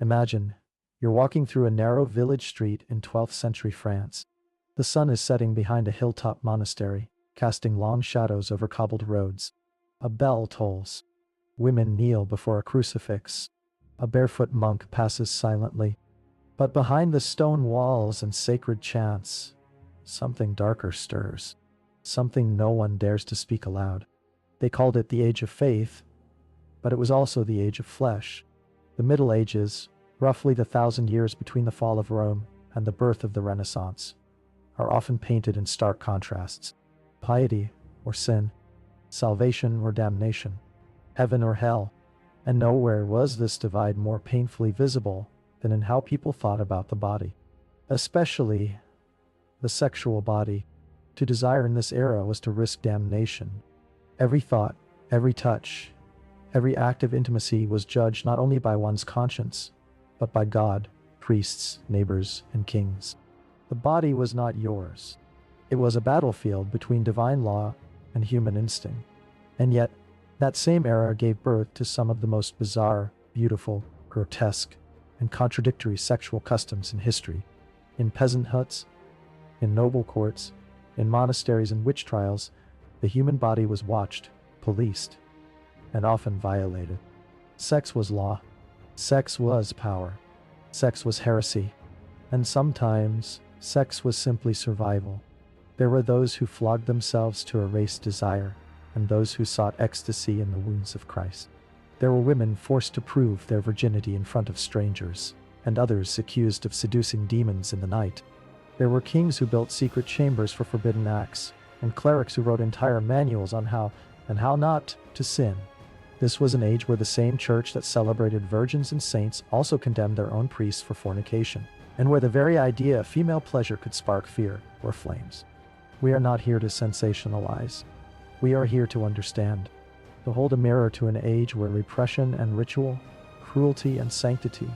Imagine, you're walking through a narrow village street in 12th century France. The sun is setting behind a hilltop monastery, casting long shadows over cobbled roads. A bell tolls. Women kneel before a crucifix. A barefoot monk passes silently. But behind the stone walls and sacred chants, something darker stirs. Something no one dares to speak aloud. They called it the Age of Faith, but it was also the Age of Flesh. The Middle Ages, roughly the 1,000 years between the fall of Rome and the birth of the Renaissance, are often painted in stark contrasts. Piety or sin, salvation or damnation, heaven or hell, and nowhere was this divide more painfully visible than in how people thought about the body, especially the sexual body. To desire in this era was to risk damnation. Every thought, every touch, every act of intimacy was judged not only by one's conscience, but by God, priests, neighbors, and kings. The body was not yours. It was a battlefield between divine law and human instinct. And yet, that same era gave birth to some of the most bizarre, beautiful, grotesque, and contradictory sexual customs in history. In peasant huts, in noble courts, in monasteries and witch trials, the human body was watched, policed, and often violated. Sex was law. Sex was power. Sex was heresy. And sometimes, sex was simply survival. There were those who flogged themselves to erase desire, and those who sought ecstasy in the wounds of Christ. There were women forced to prove their virginity in front of strangers, and others accused of seducing demons in the night. There were kings who built secret chambers for forbidden acts, and clerics who wrote entire manuals on how and how not to sin. This was an age where the same church that celebrated virgins and saints also condemned their own priests for fornication, and where the very idea of female pleasure could spark fear or flames. We are not here to sensationalize. We are here to understand, to hold a mirror to an age where repression and ritual, cruelty and sanctity,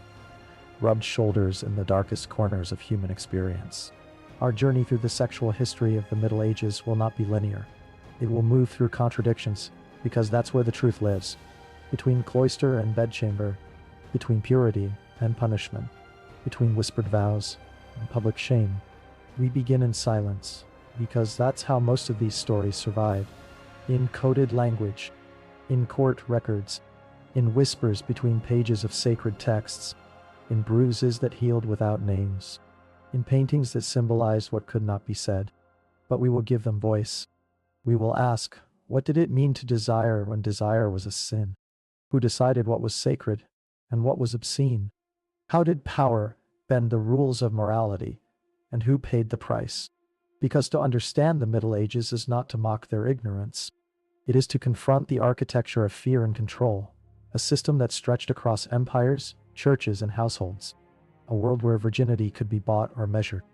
rubbed shoulders in the darkest corners of human experience. Our journey through the sexual history of the Middle Ages will not be linear. It will move through contradictions, because that's where the truth lives. Between cloister and bedchamber, between purity and punishment, between whispered vows and public shame. We begin in silence, because that's how most of these stories survive. In coded language, in court records, in whispers between pages of sacred texts, in bruises that healed without names, in paintings that symbolized what could not be said. But we will give them voice. We will ask, what did it mean to desire when desire was a sin? Who decided what was sacred and what was obscene? How did power bend the rules of morality, and who paid the price? Because to understand the Middle Ages is not to mock their ignorance. It is to confront the architecture of fear and control, a system that stretched across empires, churches, and households. A world where virginity could be bought or measured,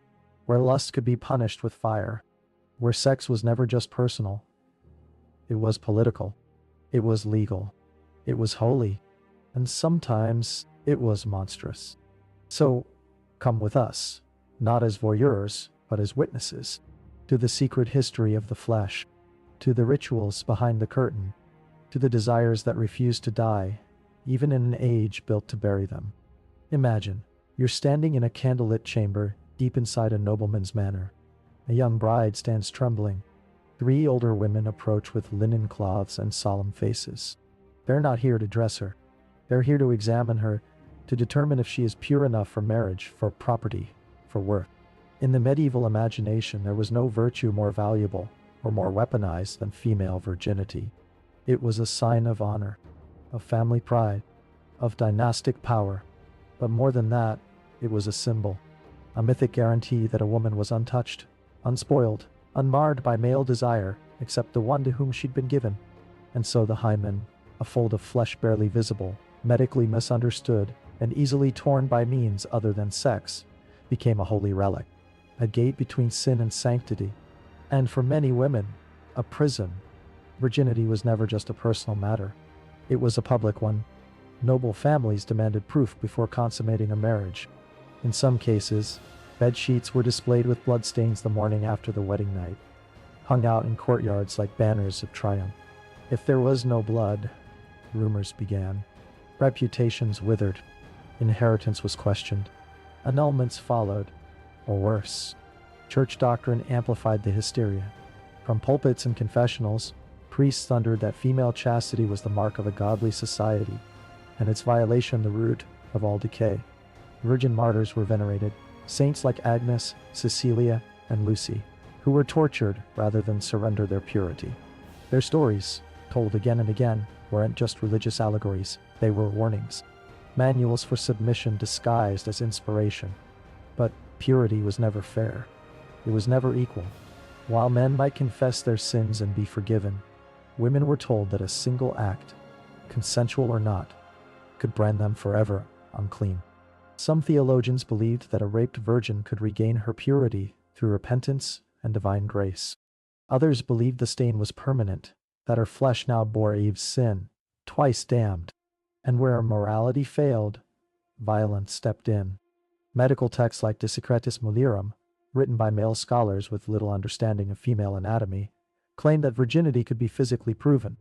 where lust could be punished with fire, where sex was never just personal. It was political. It was legal. It was holy. And sometimes it was monstrous. So, come with us, not as voyeurs, but as witnesses, to the secret history of the flesh, to the rituals behind the curtain, to the desires that refuse to die, even in an age built to bury them. Imagine, you're standing in a candlelit chamber deep inside a nobleman's manor. A young bride stands trembling. 3 older women approach with linen cloths and solemn faces. They're not here to dress her. They're here to examine her, to determine if she is pure enough for marriage, for property, for work. In the medieval imagination, there was no virtue more valuable or more weaponized than female virginity. It was a sign of honor, of family pride, of dynastic power. But more than that, it was a symbol, a mythic guarantee that a woman was untouched, unspoiled, unmarred by male desire, except the one to whom she'd been given. And so the hymen, a fold of flesh barely visible, medically misunderstood, and easily torn by means other than sex, became a holy relic, a gate between sin and sanctity, and for many women, a prison. Virginity was never just a personal matter. It was a public one. Noble families demanded proof before consummating a marriage. In some cases, bed sheets were displayed with bloodstains the morning after the wedding night, hung out in courtyards like banners of triumph. If there was no blood, rumors began. Reputations withered. Inheritance was questioned. Annulments followed, or worse. Church doctrine amplified the hysteria. From pulpits and confessionals, priests thundered that female chastity was the mark of a godly society, and its violation the root of all decay. Virgin martyrs were venerated, saints like Agnes, Cecilia, and Lucy, who were tortured rather than surrender their purity. Their stories, told again and again, weren't just religious allegories, they were warnings. Manuals for submission disguised as inspiration. But purity was never fair. It was never equal. While men might confess their sins and be forgiven, women were told that a single act, consensual or not, could brand them forever unclean. Some theologians believed that a raped virgin could regain her purity through repentance and divine grace. Others believed the stain was permanent, that her flesh now bore Eve's sin, twice damned. And where morality failed, violence stepped in. Medical texts like De Secretis Mulierum, written by male scholars with little understanding of female anatomy, claimed that virginity could be physically proven,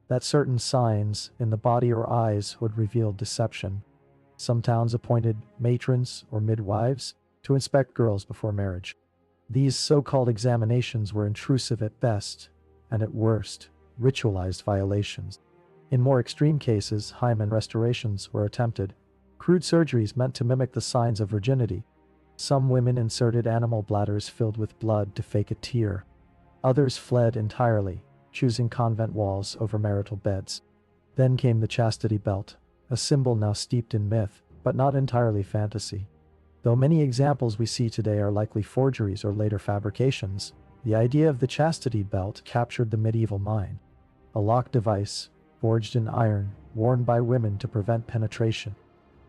that certain signs in the body or eyes would reveal deception. Some towns appointed matrons or midwives to inspect girls before marriage. These so-called examinations were intrusive at best, and at worst, ritualized violations. In more extreme cases, hymen restorations were attempted, crude surgeries meant to mimic the signs of virginity. Some women inserted animal bladders filled with blood to fake a tear. Others fled entirely, choosing convent walls over marital beds. Then came the chastity belt, a symbol now steeped in myth, but not entirely fantasy. Though many examples we see today are likely forgeries or later fabrications, the idea of the chastity belt captured the medieval mind. A lock device, forged in iron, worn by women to prevent penetration.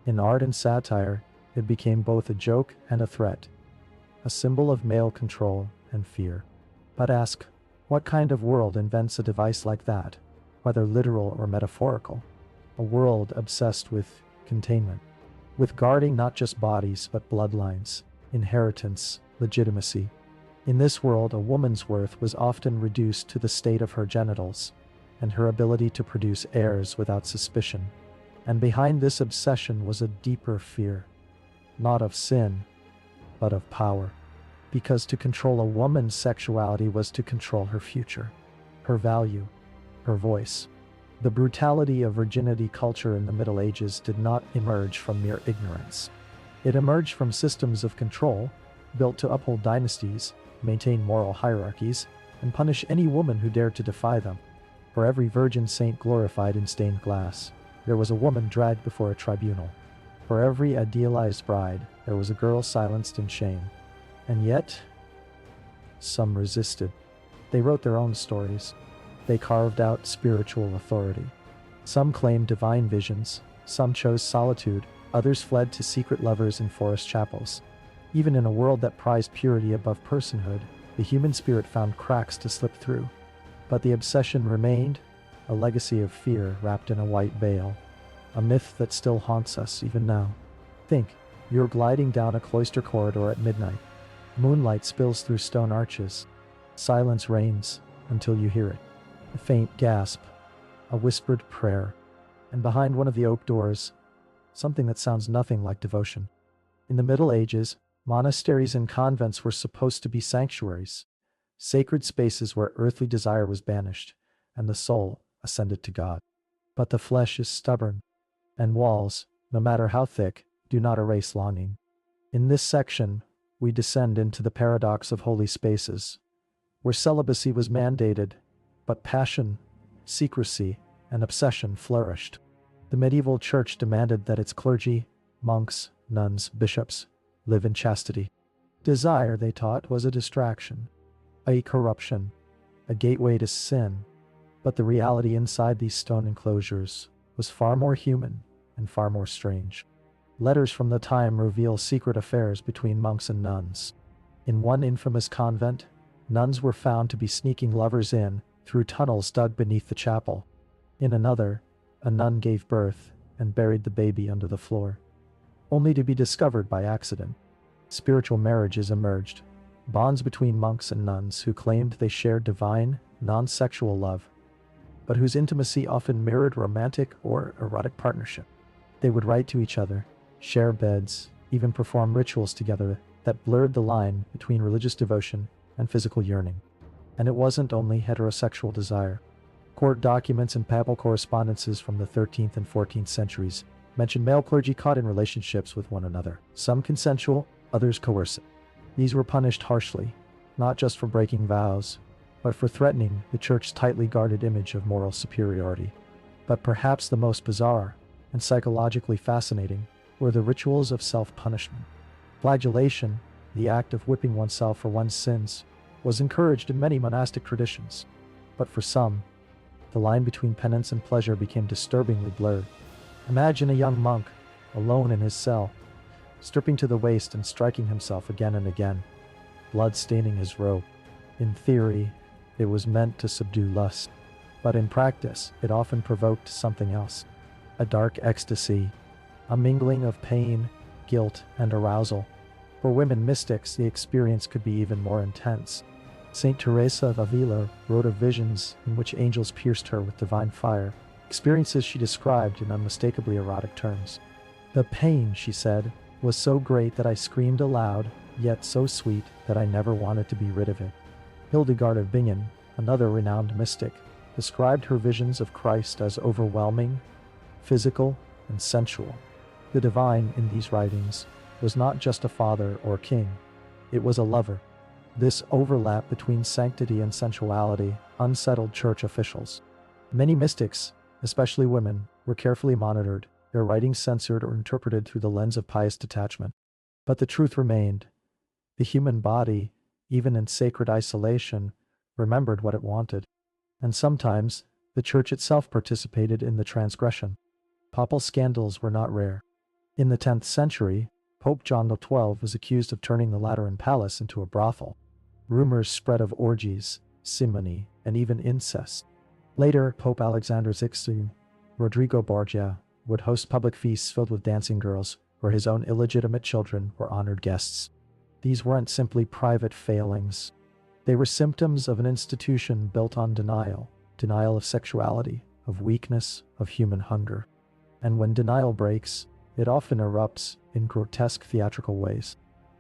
In art and satire, it became both a joke and a threat, a symbol of male control and fear. But ask, what kind of world invents a device like that, whether literal or metaphorical? A world obsessed with containment, with guarding not just bodies but bloodlines, inheritance, legitimacy. In this world, a woman's worth was often reduced to the state of her genitals, and her ability to produce heirs without suspicion. And behind this obsession was a deeper fear, not of sin, but of power. Because to control a woman's sexuality was to control her future, her value, her voice. The brutality of virginity culture in the Middle Ages did not emerge from mere ignorance. It emerged from systems of control, built to uphold dynasties, maintain moral hierarchies, and punish any woman who dared to defy them. For every virgin saint glorified in stained glass, there was a woman dragged before a tribunal. For every idealized bride, there was a girl silenced in shame. And yet, some resisted. They wrote their own stories. They carved out spiritual authority. Some claimed divine visions, some chose solitude, others fled to secret lovers in forest chapels. Even in a world that prized purity above personhood, the human spirit found cracks to slip through. But the obsession remained, a legacy of fear wrapped in a white veil, a myth that still haunts us even now. Think, you're gliding down a cloister corridor at midnight. Moonlight spills through stone arches. Silence reigns until you hear it. A faint gasp, a whispered prayer, and behind one of the oak doors, something that sounds nothing like devotion. In the Middle Ages, monasteries and convents were supposed to be sanctuaries, sacred spaces where earthly desire was banished, and the soul ascended to God. But the flesh is stubborn, and walls, no matter how thick, do not erase longing. In this section, we descend into the paradox of holy spaces, where celibacy was mandated, but passion, secrecy, and obsession flourished. The medieval church demanded that its clergy, monks, nuns, bishops, live in chastity. Desire, they taught, was a distraction, a corruption, a gateway to sin. But the reality inside these stone enclosures was far more human and far more strange. Letters from the time reveal secret affairs between monks and nuns. In one infamous convent, nuns were found to be sneaking lovers in through tunnels dug beneath the chapel. In another, a nun gave birth and buried the baby under the floor, only to be discovered by accident. Spiritual marriages emerged, bonds between monks and nuns who claimed they shared divine, non-sexual love, but whose intimacy often mirrored romantic or erotic partnership. They would write to each other, share beds, even perform rituals together that blurred the line between religious devotion and physical yearning. And it wasn't only heterosexual desire. Court documents and papal correspondences from the 13th and 14th centuries mention male clergy caught in relationships with one another, some consensual, others coercive. These were punished harshly, not just for breaking vows, but for threatening the church's tightly guarded image of moral superiority. But perhaps the most bizarre and psychologically fascinating were the rituals of self-punishment. Flagellation, the act of whipping oneself for one's sins, was encouraged in many monastic traditions. But for some, the line between penance and pleasure became disturbingly blurred. Imagine a young monk, alone in his cell, stripping to the waist and striking himself again and again, blood staining his robe. In theory, it was meant to subdue lust, but in practice, it often provoked something else. A dark ecstasy, a mingling of pain, guilt, and arousal. For women mystics, the experience could be even more intense. Saint Teresa of Avila wrote of visions in which angels pierced her with divine fire, experiences she described in unmistakably erotic terms. The pain, she said, was so great that I screamed aloud, yet so sweet that I never wanted to be rid of it. Hildegard of Bingen, another renowned mystic, described her visions of Christ as overwhelming, physical, and sensual. The divine in these writings was not just a father or king, it was a lover. This overlap between sanctity and sensuality unsettled church officials. Many mystics, especially women, were carefully monitored, their writings censored or interpreted through the lens of pious detachment. But the truth remained. The human body, even in sacred isolation, remembered what it wanted. And sometimes, the church itself participated in the transgression. Papal scandals were not rare. In the 10th century, Pope John XII was accused of turning the Lateran Palace into a brothel. Rumors spread of orgies, simony, and even incest. Later, Pope Alexander XVI, Rodrigo Borgia, would host public feasts filled with dancing girls, where his own illegitimate children were honored guests. These weren't simply private failings. They were symptoms of an institution built on denial of sexuality, of weakness, of human hunger. And when denial breaks, it often erupts in grotesque theatrical ways.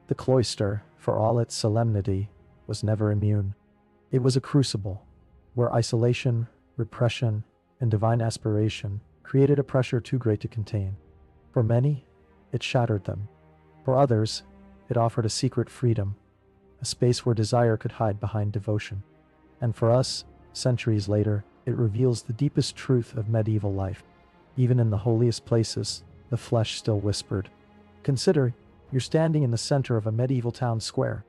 The cloister, for all its solemnity, was never immune. It was a crucible, where isolation, repression, and divine aspiration created a pressure too great to contain. For many, it shattered them. For others, it offered a secret freedom, a space where desire could hide behind devotion. And for us, centuries later, it reveals the deepest truth of medieval life. Even in the holiest places, the flesh still whispered. Consider, you're standing in the center of a medieval town square.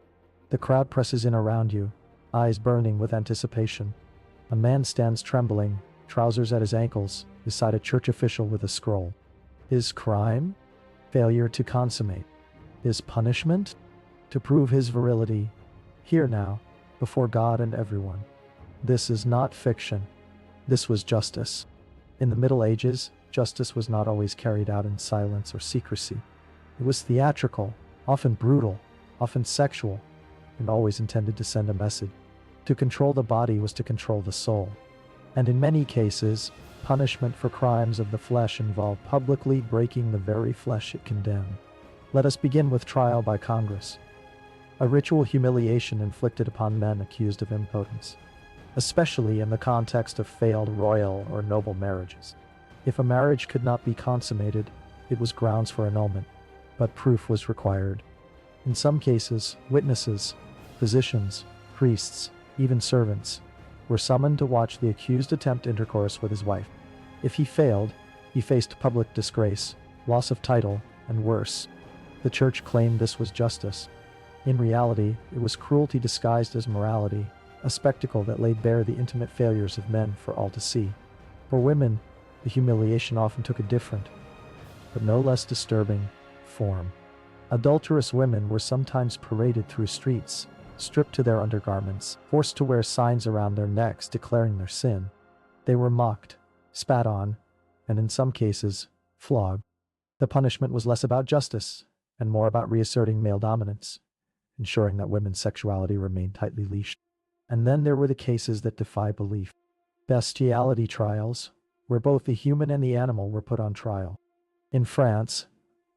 The crowd presses in around you, eyes burning with anticipation. A man stands trembling, trousers at his ankles, beside a church official with a scroll. His crime? Failure to consummate. His punishment? To prove his virility. Here now, before God and everyone. This is not fiction. This was justice. In the Middle Ages, justice was not always carried out in silence or secrecy. It was theatrical, often brutal, often sexual, and always intended to send a message. To control the body was to control the soul. And in many cases, punishment for crimes of the flesh involved publicly breaking the very flesh it condemned. Let us begin with trial by Congress, a ritual humiliation inflicted upon men accused of impotence, especially in the context of failed royal or noble marriages. If a marriage could not be consummated, it was grounds for annulment, but proof was required. In some cases, witnesses, physicians, priests, even servants, were summoned to watch the accused attempt intercourse with his wife. If he failed, he faced public disgrace, loss of title, and worse. The church claimed this was justice. In reality, it was cruelty disguised as morality, a spectacle that laid bare the intimate failures of men for all to see. For women, the humiliation often took a different, but no less disturbing, form. Adulterous women were sometimes paraded through streets, stripped to their undergarments, forced to wear signs around their necks declaring their sin. They were mocked, spat on, and in some cases, flogged. The punishment was less about justice and more about reasserting male dominance, ensuring that women's sexuality remained tightly leashed. And then there were the cases that defy belief. Bestiality trials, where both the human and the animal were put on trial. In France,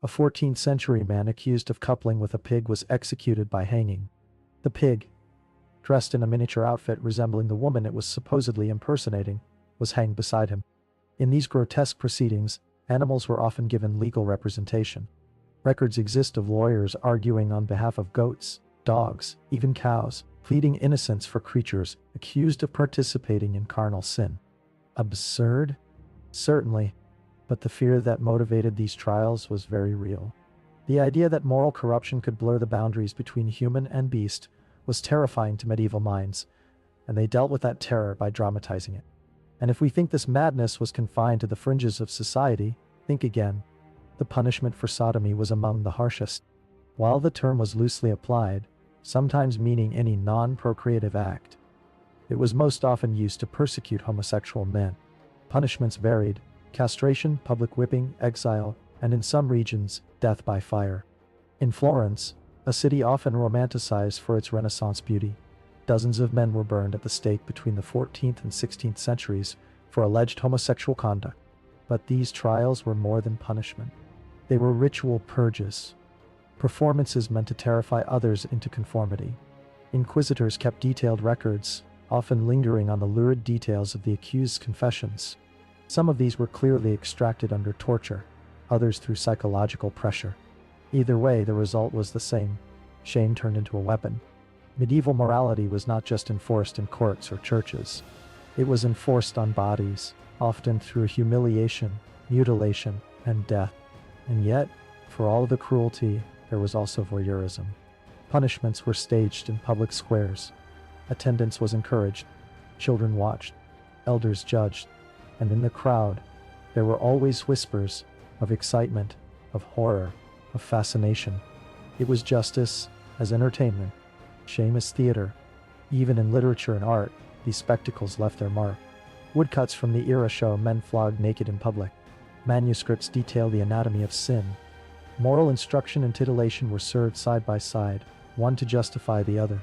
A 14th century man accused of coupling with a pig was executed by hanging. The pig, dressed in a miniature outfit resembling the woman it was supposedly impersonating, was hanged beside him. In these grotesque proceedings, animals were often given legal representation. Records exist of lawyers arguing on behalf of goats, dogs, even cows, pleading innocence for creatures accused of participating in carnal sin. Absurd? Certainly, but the fear that motivated these trials was very real. The idea that moral corruption could blur the boundaries between human and beast was terrifying to medieval minds, and they dealt with that terror by dramatizing it. And if we think this madness was confined to the fringes of society, think again. The punishment for sodomy was among the harshest. While the term was loosely applied, sometimes meaning any non-procreative act, it was most often used to persecute homosexual men. Punishments varied: castration, public whipping, exile, and in some regions, death by fire. In Florence, a city often romanticized for its Renaissance beauty, dozens of men were burned at the stake between the 14th and 16th centuries for alleged homosexual conduct. But these trials were more than punishment. They were ritual purges, performances meant to terrify others into conformity. Inquisitors kept detailed records, often lingering on the lurid details of the accused's confessions. Some of these were clearly extracted under torture, others through psychological pressure. Either way, the result was the same: shame turned into a weapon. Medieval morality was not just enforced in courts or churches. It was enforced on bodies, often through humiliation, mutilation, and death. And yet, for all the cruelty, there was also voyeurism. Punishments were staged in public squares. Attendance was encouraged. Children watched. Elders judged. And in the crowd, there were always whispers of excitement, of horror, of fascination. It was justice as entertainment, shame as theater. Even in literature and art, these spectacles left their mark. Woodcuts from the era show men flogged naked in public. Manuscripts detail the anatomy of sin. Moral instruction and titillation were served side by side, one to justify the other.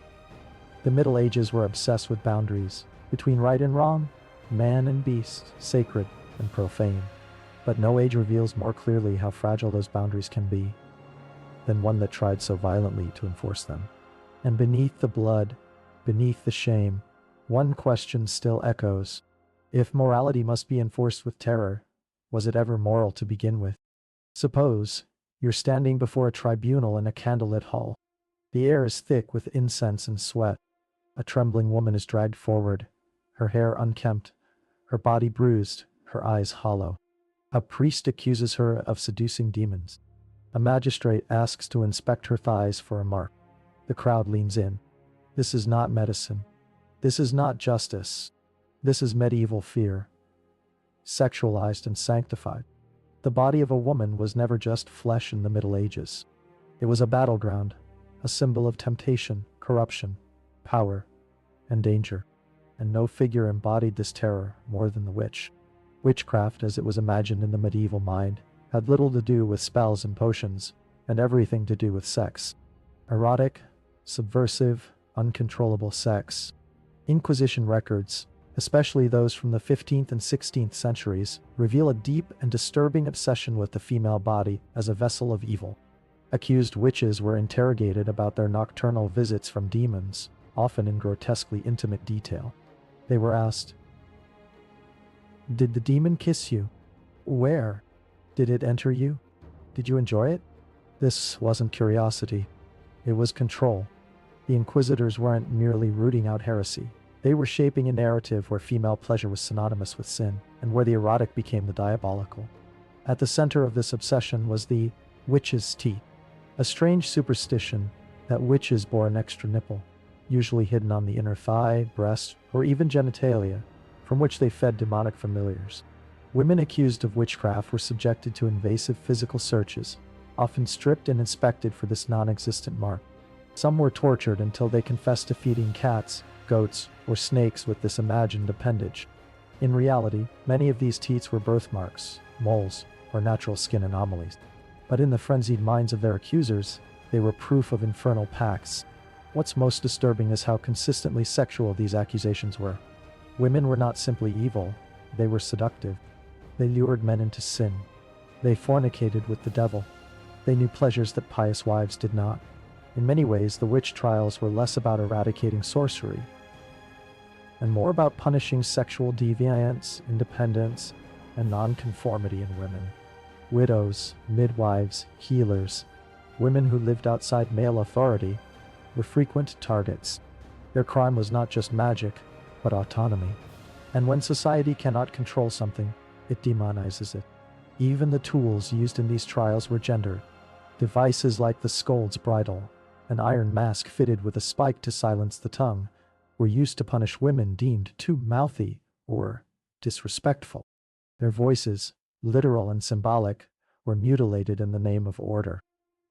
The Middle Ages were obsessed with boundaries, between right and wrong, man and beast, sacred and profane. But no age reveals more clearly how fragile those boundaries can be than one that tried so violently to enforce them. And beneath the blood, beneath the shame, one question still echoes. If morality must be enforced with terror, was it ever moral to begin with? Suppose you're standing before a tribunal in a candlelit hall. The air is thick with incense and sweat. A trembling woman is dragged forward, her hair unkempt, her body bruised, her eyes hollow. A priest accuses her of seducing demons. A magistrate asks to inspect her thighs for a mark. The crowd leans in. This is not medicine. This is not justice. This is medieval fear, sexualized and sanctified. The body of a woman was never just flesh in the Middle Ages. It was a battleground, a symbol of temptation, corruption, power, and danger. And no figure embodied this terror more than the witch. Witchcraft, as it was imagined in the medieval mind, had little to do with spells and potions, and everything to do with sex. Erotic, subversive, uncontrollable sex. Inquisition records, especially those from the 15th and 16th centuries, reveal a deep and disturbing obsession with the female body as a vessel of evil. Accused witches were interrogated about their nocturnal visits from demons, often in grotesquely intimate detail. They were asked, "Did the demon kiss you? Where? Did it enter you? Did you enjoy it?" This wasn't curiosity. It was control. The inquisitors weren't merely rooting out heresy. They were shaping a narrative where female pleasure was synonymous with sin, and where the erotic became the diabolical. At the center of this obsession was the witch's teeth, a strange superstition that witches bore an extra nipple, usually hidden on the inner thigh, breast, or even genitalia, from which they fed demonic familiars. Women accused of witchcraft were subjected to invasive physical searches, often stripped and inspected for this non-existent mark. Some were tortured until they confessed to feeding cats, goats, or snakes with this imagined appendage. In reality, many of these teats were birthmarks, moles, or natural skin anomalies. But in the frenzied minds of their accusers, they were proof of infernal pacts. What's most disturbing is how consistently sexual these accusations were. Women were not simply evil, they were seductive. They lured men into sin. They fornicated with the devil. They knew pleasures that pious wives did not. In many ways, the witch trials were less about eradicating sorcery and more about punishing sexual deviance, independence, and nonconformity in women. Widows, midwives, healers, women who lived outside male authority were frequent targets. Their crime was not just magic, but autonomy. And when society cannot control something, it demonizes it. Even the tools used in these trials were gendered. Devices like the scold's bridal, an iron mask fitted with a spike to silence the tongue, were used to punish women deemed too mouthy or disrespectful. Their voices, literal and symbolic, were mutilated in the name of order.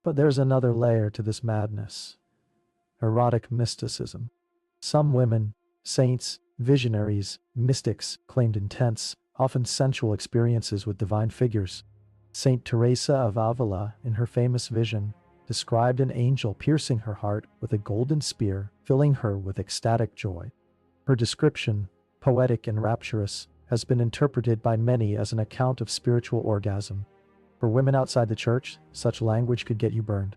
But there's another layer to this madness: erotic mysticism. Some women, saints, visionaries, mystics, claimed intense, often sensual experiences with divine figures. Saint Teresa of Avila, in her famous vision, described an angel piercing her heart with a golden spear, filling her with ecstatic joy. Her description, poetic and rapturous, has been interpreted by many as an account of spiritual orgasm. For women outside the church, such language could get you burned.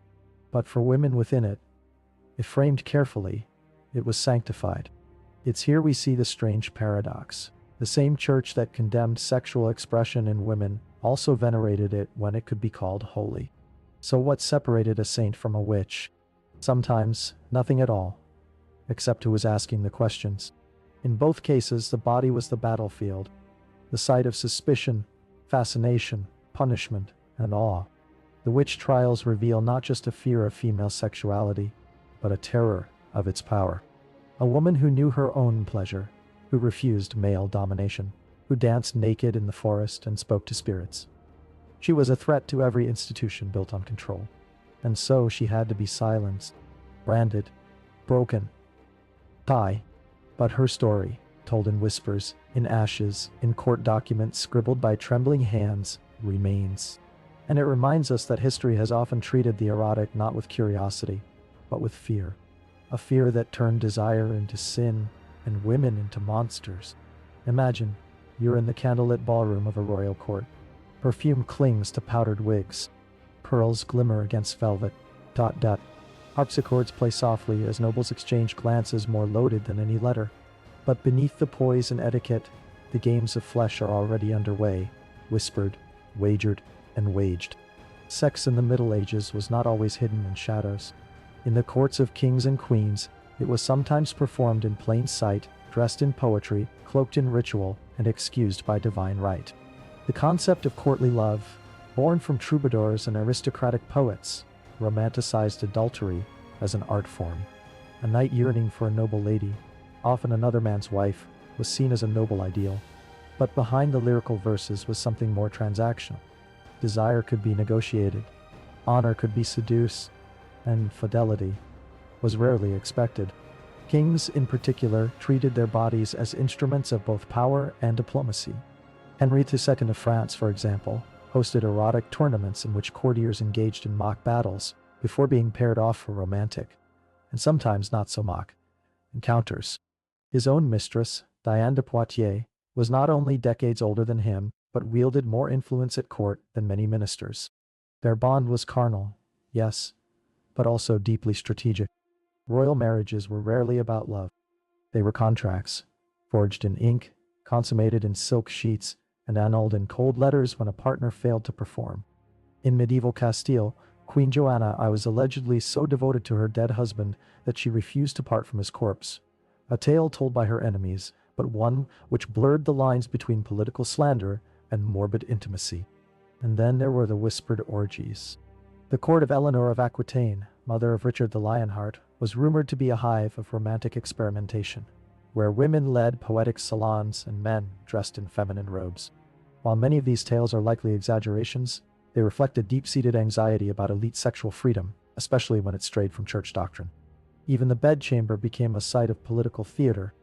But for women within it, if framed carefully, it was sanctified. It's here we see the strange paradox. The same church that condemned sexual expression in women also venerated it when it could be called holy. So what separated a saint from a witch? Sometimes, nothing at all, except who was asking the questions. In both cases, the body was the battlefield, the site of suspicion, fascination, punishment, and awe. The witch trials reveal not just a fear of female sexuality, but a terror of its power. A woman who knew her own pleasure, who refused male domination, who danced naked in the forest and spoke to spirits. She was a threat to every institution built on control, and so she had to be silenced, branded, broken, die. But her story, told in whispers, in ashes, in court documents scribbled by trembling hands, remains. And it reminds us that history has often treated the erotic not with curiosity, but with fear. A fear that turned desire into sin and women into monsters. Imagine, you're in the candlelit ballroom of a royal court. Perfume clings to powdered wigs. Pearls glimmer against velvet. ... Harpsichords play softly as nobles exchange glances more loaded than any letter. But beneath the poise and etiquette, the games of flesh are already underway, whispered, wagered, and waged. Sex in the Middle Ages was not always hidden in shadows. In the courts of kings and queens, it was sometimes performed in plain sight, dressed in poetry, cloaked in ritual, and excused by divine right. The concept of courtly love, born from troubadours and aristocratic poets, romanticized adultery as an art form. A knight yearning for a noble lady, often another man's wife, was seen as a noble ideal. But behind the lyrical verses was something more transactional. Desire could be negotiated, honor could be seduced, and fidelity was rarely expected. Kings, in particular, treated their bodies as instruments of both power and diplomacy. Henry II of France, for example, hosted erotic tournaments in which courtiers engaged in mock battles before being paired off for romantic, and sometimes not so mock, encounters. His own mistress, Diane de Poitiers, was not only decades older than him, but wielded more influence at court than many ministers. Their bond was carnal, yes, but also deeply strategic. Royal marriages were rarely about love. They were contracts, forged in ink, consummated in silk sheets, and annulled in cold letters when a partner failed to perform. In medieval Castile, Queen Joanna was allegedly so devoted to her dead husband that she refused to part from his corpse. A tale told by her enemies, but one which blurred the lines between political slander and morbid intimacy. And then there were the whispered orgies. The court of Eleanor of Aquitaine, mother of Richard the Lionheart, was rumored to be a hive of romantic experimentation, where women led poetic salons and men dressed in feminine robes. While many of these tales are likely exaggerations, they reflect a deep-seated anxiety about elite sexual freedom, especially when it strayed from church doctrine. Even the bedchamber became a site of political theater.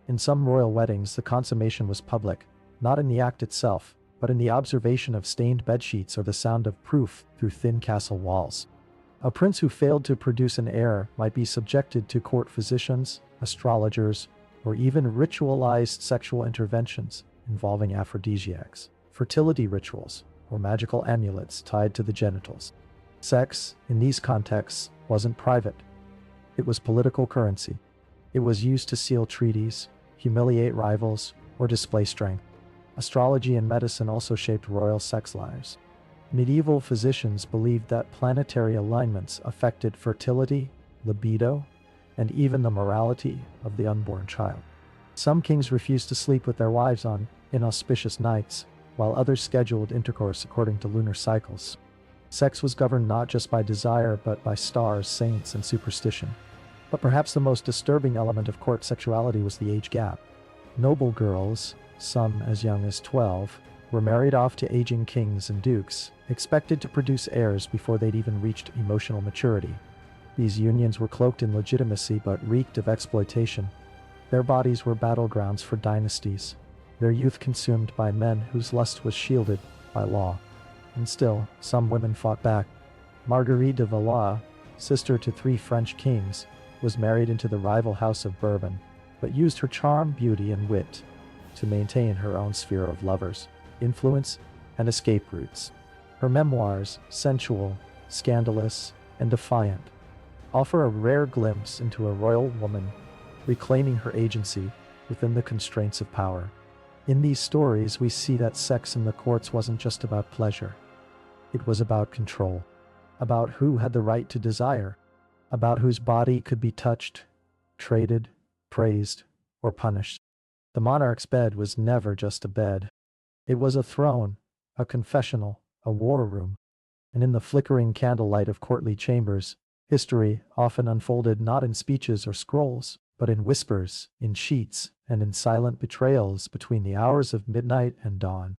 In some royal weddings, the consummation was public, not in the act itself, but in the observation of stained bedsheets or the sound of proof through thin castle walls. A prince who failed to produce an heir might be subjected to court physicians, astrologers, or even ritualized sexual interventions involving aphrodisiacs, fertility rituals, or magical amulets tied to the genitals. Sex, in these contexts, wasn't private. It was political currency. It was used to seal treaties, humiliate rivals, or display strength. Astrology and medicine also shaped royal sex lives. Medieval physicians believed that planetary alignments affected fertility, libido, and even the morality of the unborn child. Some kings refused to sleep with their wives on inauspicious nights, while others scheduled intercourse according to lunar cycles. Sex was governed not just by desire but by stars, saints, and superstition. But perhaps the most disturbing element of court sexuality was the age gap. Noble girls, some as young as 12, were married off to aging kings and dukes, expected to produce heirs before they'd even reached emotional maturity. These unions were cloaked in legitimacy but reeked of exploitation. Their bodies were battlegrounds for dynasties, their youth consumed by men whose lust was shielded by law. And still, some women fought back. Marguerite de Valois, sister to 3 French kings, was married into the rival house of Bourbon, but used her charm, beauty, and wit to maintain her own sphere of lovers, influence, and escape routes. Her memoirs, sensual, scandalous, and defiant, offer a rare glimpse into a royal woman reclaiming her agency within the constraints of power. In these stories, we see that sex in the courts wasn't just about pleasure. It was about control, about who had the right to desire, about whose body could be touched, traded, praised, or punished. The monarch's bed was never just a bed. It was a throne, a confessional, a war room. And in the flickering candlelight of courtly chambers, history often unfolded not in speeches or scrolls, but in whispers, in sheets, and in silent betrayals between the hours of midnight and dawn.